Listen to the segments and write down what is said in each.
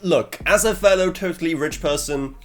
Look, as a fellow totally rich person,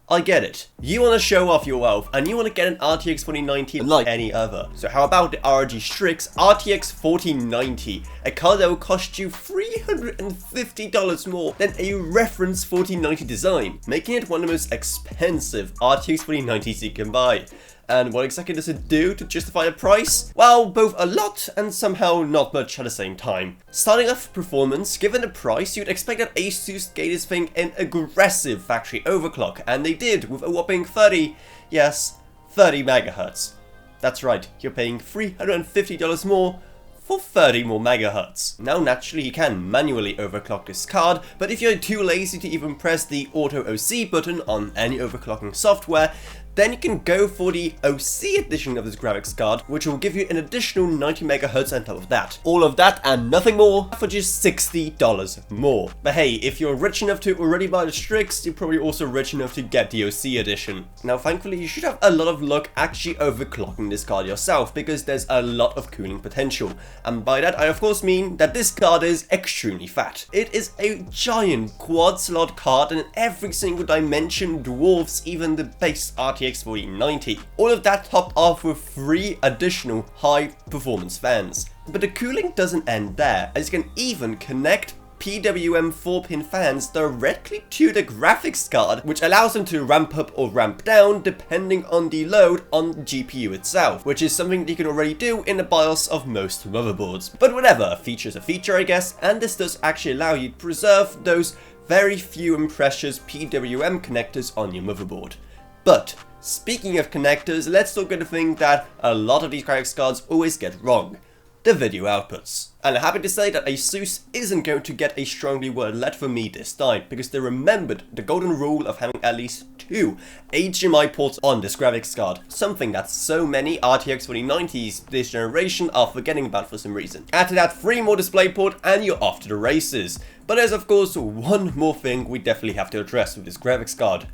I get it. You want to show off your wealth and you want to get an RTX 4090 unlike any other. So how about the ROG Strix RTX 4090, a card that will cost you $350 more than a reference 4090 design, making it one of the most expensive RTX 4090s you can buy. And what exactly does it do to justify the price? Well, both a lot and somehow not much at the same time. Starting off with performance, given the price, you'd expect that ASUS gave this thing an aggressive factory overclock, and they did with a whopping 30 megahertz. That's right, you're paying $350 more for 30 more megahertz. Now naturally you can manually overclock this card, but if you're too lazy to even press the Auto OC button on any overclocking software, then you can go for the OC edition of this graphics card, which will give you an additional 90 megahertz on top of that. All of that and nothing more for just $60 more. But hey, if you're rich enough to already buy the Strix, you're probably also rich enough to get the OC edition. Now thankfully you should have a lot of luck actually overclocking this card yourself, because there's a lot of cooling potential. And by that I of course mean that this card is extremely fat. It is a giant quad slot card and in every single dimension dwarfs even the base RTX 4090. All of that topped off with 3 additional high performance fans. But the cooling doesn't end there, as you can even connect PWM 4-pin fans directly to the graphics card, which allows them to ramp up or ramp down depending on the load on the GPU itself, which is something that you can already do in the BIOS of most motherboards. But whatever, a feature's a feature I guess, and this does actually allow you to preserve those very few and precious PWM connectors on your motherboard. But speaking of connectors, let's talk about the thing that a lot of these graphics cards always get wrong: the video outputs. And I'm happy to say that ASUS isn't going to get a strongly worded letter from me this time, because they remembered the golden rule of having at least 2 HDMI ports on this graphics card, something that so many RTX 4090s this generation are forgetting about for some reason. Add to that 3 more DisplayPort and you're off to the races. But there's of course one more thing we definitely have to address with this graphics card: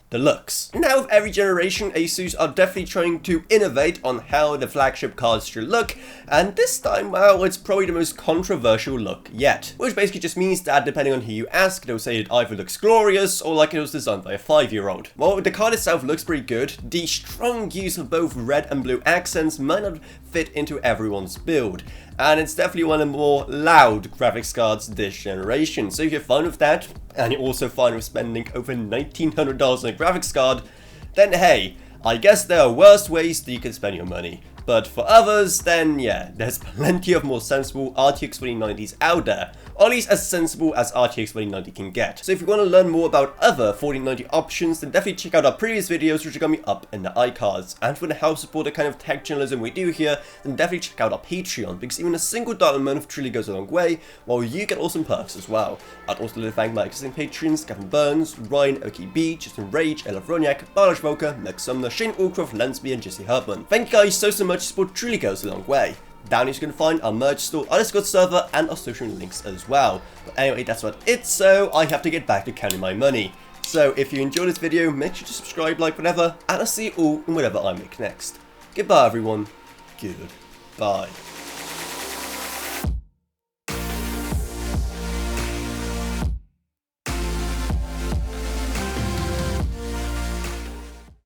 the looks. Now with every generation, ASUS are definitely trying to innovate on how the flagship cards should look, and this time, well, it's probably the most controversial look yet. Which basically just means that depending on who you ask, they'll say it either looks glorious or like it was designed by a 5-year-old. While the card itself looks pretty good, the strong use of both red and blue accents might not fit into everyone's build. And it's definitely one of the more loud graphics cards this generation. So if you're fine with that, and you're also fine with spending over $1,900 on a graphics card, then hey, I guess there are worse ways that you can spend your money. But for others, then yeah, there's plenty of more sensible RTX 4090s out there, or at least as sensible as RTX 4090 can get. So if you want to learn more about other 4090 options, then definitely check out our previous videos, which are going to be up in the iCards. And for the help support the kind of tech journalism we do here, then definitely check out our Patreon, because even a single $1 a month truly goes a long way, while you get awesome perks as well. I'd also like to thank my existing patrons: Gavin Burns, Ryan OKB, Justin Rage, Ella Vroniak, Balash Volker, Meg Sumner, Shane Allcroft, Lansby, and Jesse Hartman. Thank you guys so much. Support truly goes a long way. Down here you can find our merch store, our Discord server, and our social links as well. But anyway, that's what it's, so I have to get back to counting my money. So if you enjoyed this video, make sure to subscribe, like, whatever, and I'll see you all in whatever I make next. Goodbye everyone. Goodbye.